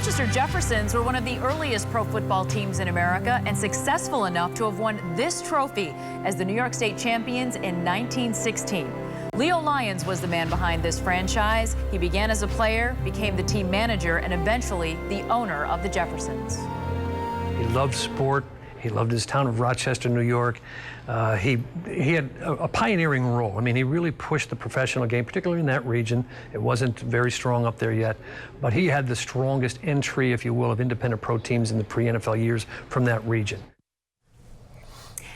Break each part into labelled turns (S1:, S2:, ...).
S1: Rochester Jeffersons were one of the earliest pro football teams in America and successful enough to have won this trophy as the New York State champions in 1916. Leo Lyons was the man behind this franchise. He began as a player, became the team manager, and eventually the owner of the Jeffersons.
S2: He loved sport. He loved his town of Rochester, New York. He had a pioneering role. I mean, he really pushed the professional game, particularly in that region. It wasn't very strong up there yet, but he had the strongest entry, if you will, of independent pro teams in the pre-NFL years from that region.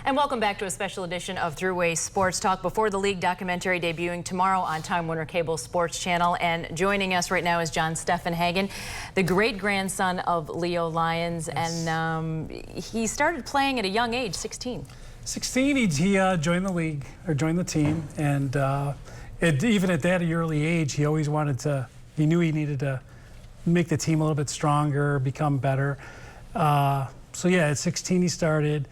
S1: And welcome back to a special edition of Thruway Sports Talk before the league documentary debuting tomorrow on Time Warner Cable Sports Channel. And joining us right now is John Steffenhagen, the great-grandson of Leo Lyons. Yes. And he started playing at a young age, 16.
S3: 16, he joined the league, or joined the team. And even at that early age, he always wanted to, he knew he needed to make the team a little bit stronger, become better. So yeah, at 16 he started.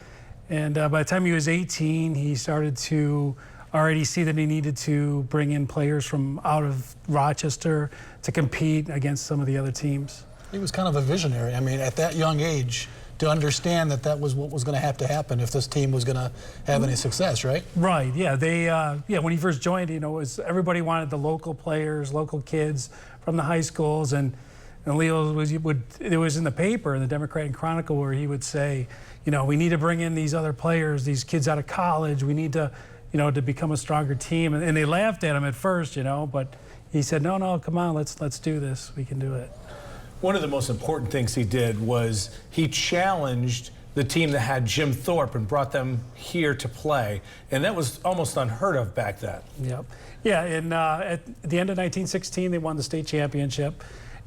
S3: And by the time he was 18, he started to already see that he needed to bring in players from out of Rochester to compete against some of the other teams.
S4: He was kind of a visionary. I mean, at that young age, to understand that that was what was going to have to happen if this team was going to have any success, right?
S3: Right. Yeah. When he first joined, you know, everybody wanted the local players, local kids from the high schools, and Leo it was in the paper, in the Democrat and Chronicle, where he would say, you know, we need to bring in these other players, these kids out of college. We need to, you know, to become a stronger team. And they laughed at him at first, you know, but he said, no, come on, let's do this. We can do it.
S5: One of the most important things he did was he challenged the team that had Jim Thorpe and brought them here to play. And that was almost unheard of back then.
S3: Yep. Yeah, and at the end of 1916, they won the state championship.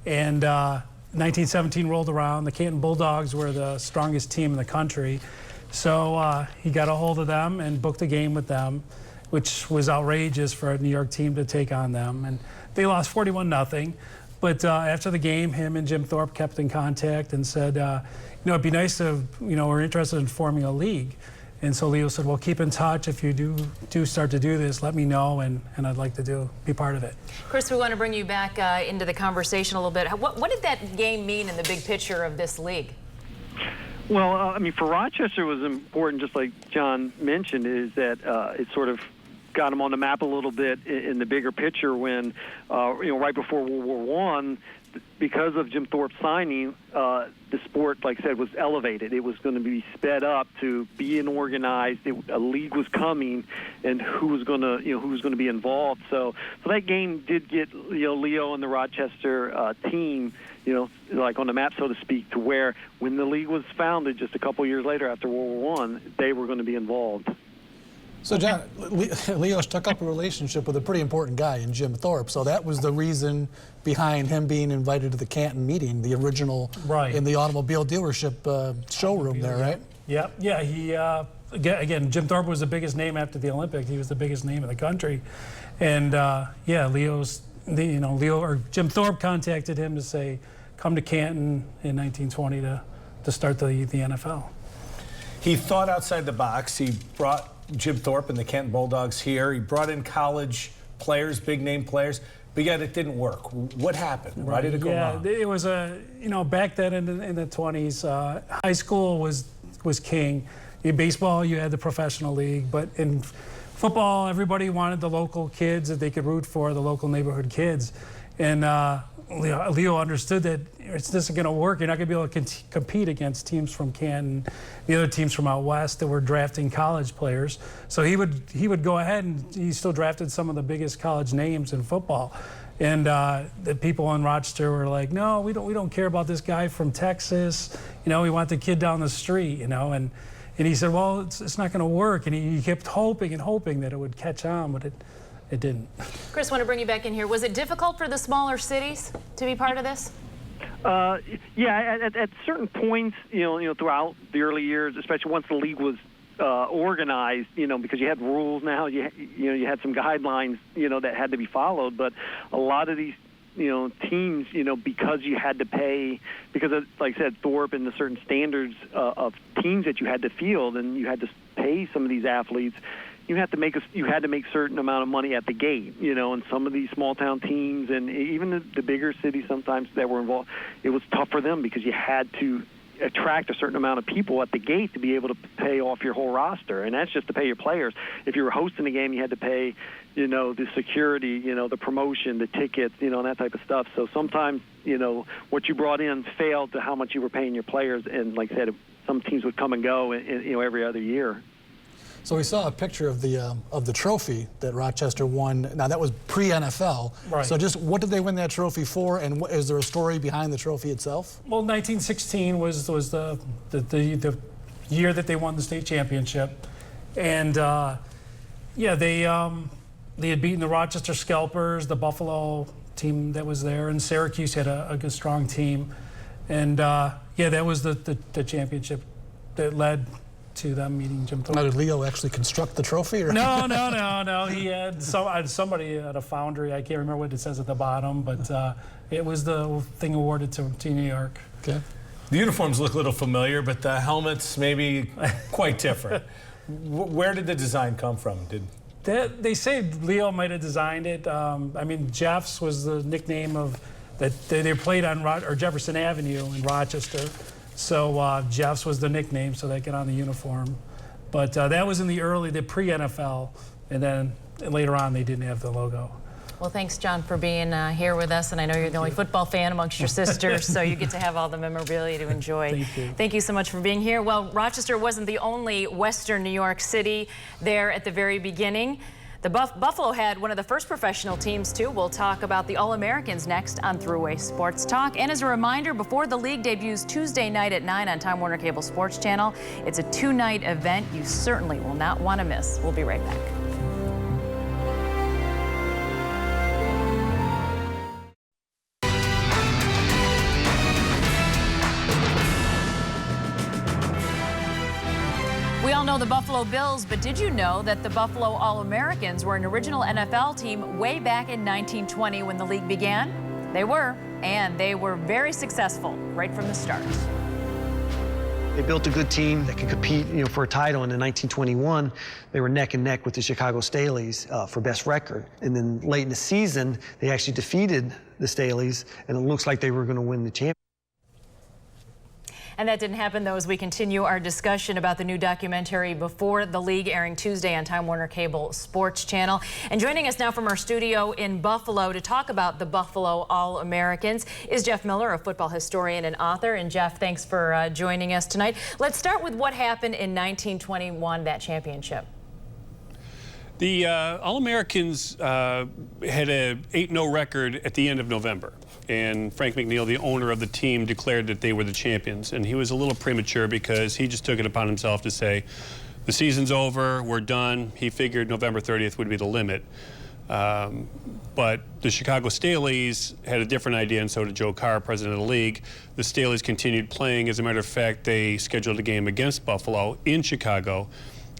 S3: And 1917 rolled around. The Canton Bulldogs were the strongest team in the country. So he got a hold of them and booked a game with them, which was outrageous for a New York team to take on them. And they lost 41-0. But after the game, him and Jim Thorpe kept in contact and said, you know, it'd be nice to, you know, we're interested in forming a league. And so Leo said, well, keep in touch. If you do start to do this, let me know, and I'd like to be part of it.
S1: Chris, we want to bring you back into the conversation a little bit. What did that game mean in the big picture of this league?
S6: Well, I mean, for Rochester, it was important, just like John mentioned, is that it sort of got them on the map a little bit in the bigger picture when, you know, right before World War I, because of Jim Thorpe's signing, the sport, like I said, was elevated. It was going to be sped up to be an organized. A league was coming, and who was going to be involved. So that game did get, you know, Leo and the Rochester team, you know, like on the map, so to speak, to where when the league was founded just a couple years later after World War I, they were going to be involved.
S4: So, John, Leo struck up a relationship with a pretty important guy in Jim Thorpe. So that was the reason behind him being invited to the Canton meeting, the original, right, in the automobile dealership showroom there, right?
S3: Yeah, yeah. He again, Jim Thorpe was the biggest name after the Olympics. He was the biggest name in the country, and yeah, Leo or Jim Thorpe contacted him to say, come to Canton in 1920 to start the NFL.
S5: He thought outside the box. He brought Jim Thorpe and the Canton Bulldogs here. He brought in college players, big name players, but yet it didn't work. What happened? Right. Why did it go wrong?
S3: Yeah, it was back then in the 20s, high school was king. In baseball, you had the professional league, but in football, everybody wanted the local kids that they could root for, the local neighborhood kids. And Leo understood that it's just going to work. You're not going to be able to compete against teams from Canton, the other teams from out west that were drafting college players. So he would go ahead, and he still drafted some of the biggest college names in football. And the people in Rochester were like, no, we don't care about this guy from Texas. You know, we want the kid down the street. You know, and he said, well, it's not going to work. And he kept hoping and hoping that it would catch on, but it didn't.
S1: Chris, I want to bring you back in here. Was it difficult for the smaller cities to be part of this?
S6: Yeah, at certain points, you know, throughout the early years, especially once the league was organized, you know, because you had rules now, you had some guidelines, you know, that had to be followed. But a lot of these, you know, teams, you know, because you had to pay, because of, like I said, Thorpe and the certain standards of teams that you had to field, and you had to pay some of these athletes. you had to make certain amount of money at the gate, and some of these small town teams and even the bigger cities sometimes that were involved, it was tough for them because you had to attract a certain amount of people at the gate to be able to pay off your whole roster, and that's just to pay your players. If you were hosting a game, you had to pay, the security, the promotion, the tickets, and that type of stuff. So sometimes, what you brought in failed to how much you were paying your players, and like I said, some teams would come and go, every other year.
S4: So we saw a picture of the trophy that Rochester won. Now that was pre-NFL.
S3: Right.
S4: So just what did they win that trophy for, and is there a story behind the trophy itself?
S3: Well, 1916 was the year that they won the state championship, and they had beaten the Rochester Scalpers, the Buffalo team that was there, and Syracuse had a good strong team, and that was the championship that led to them meeting Jim Thorpe.
S4: Now, did Leo actually construct the trophy? Or?
S3: No. He had somebody at a foundry. I can't remember what it says at the bottom, but it was the thing awarded to New York.
S4: Okay.
S5: The uniforms look a little familiar, but the helmets maybe quite different. Where did the design come from?
S3: They say Leo might have designed it. Jeff's was the nickname of that they played on Jefferson Avenue in Rochester. So Jeff's was the nickname, so they get on the uniform. But that was in the pre-NFL, and then later on they didn't have the logo.
S1: Well, thanks, John, for being here with us. And I know you're the only football fan amongst your sisters, so you get to have all the memorabilia to enjoy.
S3: Thank you.
S1: Thank you so much for being here. Well, Rochester wasn't the only Western New York city there at the very beginning. The Buffalo had one of the first professional teams, too. We'll talk about the All-Americans next on Thruway Sports Talk. And as a reminder, before the league debuts Tuesday night at 9 on Time Warner Cable Sports Channel, it's a 2-night event you certainly will not want to miss. We'll be right back. We all know the Buffalo Bills, but did you know that the Buffalo All-Americans were an original NFL team way back in 1920 when the league began? They were, and they were very successful right from the start.
S7: They built a good team that could compete, for a title. And in 1921, they were neck and neck with the Chicago Staleys for best record. And then late in the season, they actually defeated the Staleys, and it looks like they were going to win the championship.
S1: And that didn't happen, though, as we continue our discussion about the new documentary Before the League, airing Tuesday on Time Warner Cable Sports Channel. And joining us now from our studio in Buffalo to talk about the Buffalo All-Americans is Jeff Miller, a football historian and author. And Jeff, thanks for joining us tonight. Let's start with what happened in 1921, that championship.
S8: The All-Americans had a 8-0 record at the end of November. And Frank McNeil, the owner of the team, declared that they were the champions. And he was a little premature because he just took it upon himself to say, the season's over, we're done. He figured November 30th would be the limit. But the Chicago Staleys had a different idea, and so did Joe Carr, president of the league. The Staleys continued playing. As a matter of fact, they scheduled a game against Buffalo in Chicago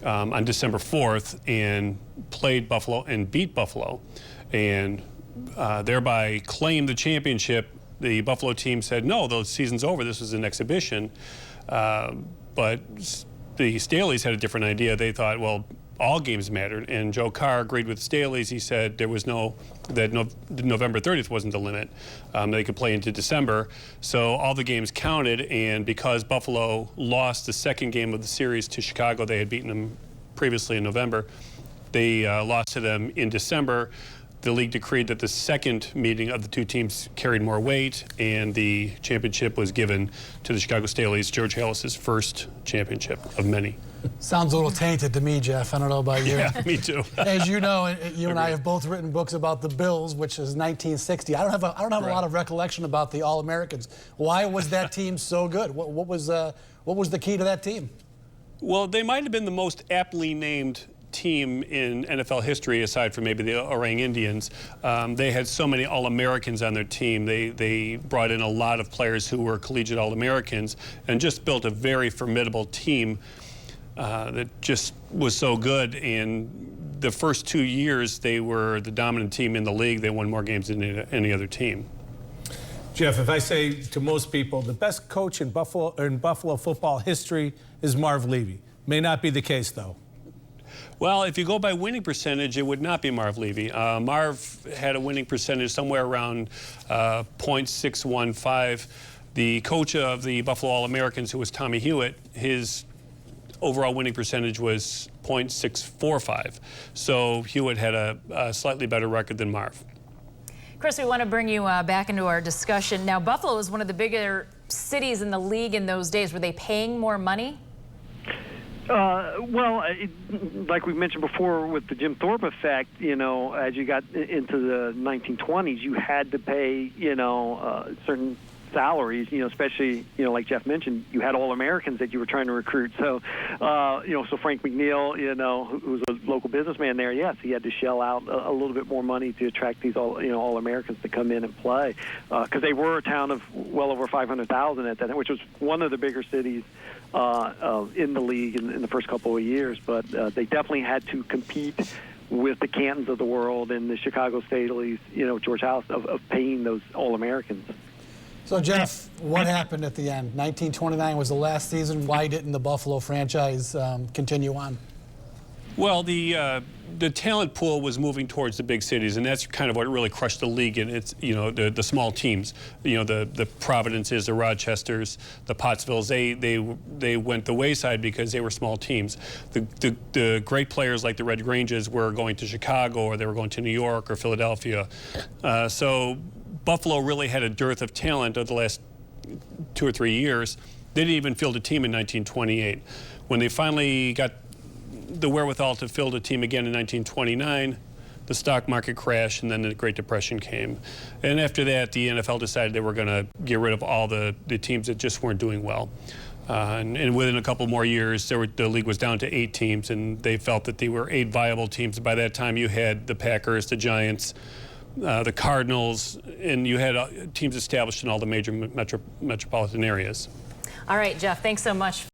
S8: on December 4th and played Buffalo and beat Buffalo. And thereby claimed the championship. The Buffalo team said, no, the season's over. This was an exhibition. But the Staleys had a different idea. They thought, well, all games mattered. And Joe Carr agreed with the Staleys. He said there was November 30th wasn't the limit. They could play into December. So all the games counted. And because Buffalo lost the second game of the series to Chicago, they had beaten them previously in November. They lost to them in December. The league decreed that the second meeting of the two teams carried more weight, and the championship was given to the Chicago Staleys, George Halas's first championship of many.
S4: Sounds a little tainted to me, Jeff. I don't know about you.
S8: Yeah, me too.
S4: As you know, you and I have both written books about the Bills, which is 1960. I don't have a lot of recollection about the All-Americans. Why was that team so good? What was the key to that team?
S8: Well, they might have been the most aptly named team in NFL history, aside from maybe the Orang Indians. They had so many All-Americans on their team. They brought in a lot of players who were collegiate All-Americans and just built a very formidable team that just was so good. And the first 2 years, they were the dominant team in the league. They won more games than any other team.
S5: Jeff, if I say to most people, the best coach in Buffalo football history is Marv Levy. May not be the case, though.
S8: Well, if you go by winning percentage, it would not be Marv Levy. Marv had a winning percentage somewhere around .615. The coach of the Buffalo All-Americans, who was Tommy Hewitt, his overall winning percentage was .645. So Hewitt had a slightly better record than Marv.
S1: Chris, we want to bring you back into our discussion. Now, Buffalo was one of the bigger cities in the league in those days. Were they paying more money?
S6: Well, like we mentioned before with the Jim Thorpe effect, you know, as you got into the 1920s, you had to pay, you know, certain salaries, you know, especially, you know, like Jeff mentioned, you had All-Americans that you were trying to recruit. So, you know, so Frank McNeil, you know, who was a local businessman there, yes, he had to shell out a little bit more money to attract these All-Americans to come in and play, because they were a town of well over 500,000 at that time, which was one of the bigger cities in the league in the first couple of years. But they definitely had to compete with the Cantons of the world and the Chicago Staleys, you know, George House, of paying those All-Americans.
S4: So, Jeff, what happened at the end? 1929 was the last season. Why didn't the Buffalo franchise continue on?
S8: Well, the talent pool was moving towards the big cities, and that's kind of what really crushed the league. And it's, you know, the small teams, you know, the Providences, the Rochesters, the Pottsvilles, they went the wayside because they were small teams. The great players like the Red Granges were going to Chicago, or they were going to New York or Philadelphia. So Buffalo really had a dearth of talent over the last 2 or 3 years. They didn't even field a team in 1928. When they finally got the wherewithal to field a team again in 1929, the stock market crashed, and then the Great Depression came. And after that, the NFL decided they were going to get rid of all the teams that just weren't doing well. And within a couple more years, the league was down to 8 teams, and they felt that they were 8 viable teams. By that time, you had the Packers, the Giants, the Cardinals, and you had teams established in all the major metropolitan areas.
S1: All right, Jeff, thanks so much.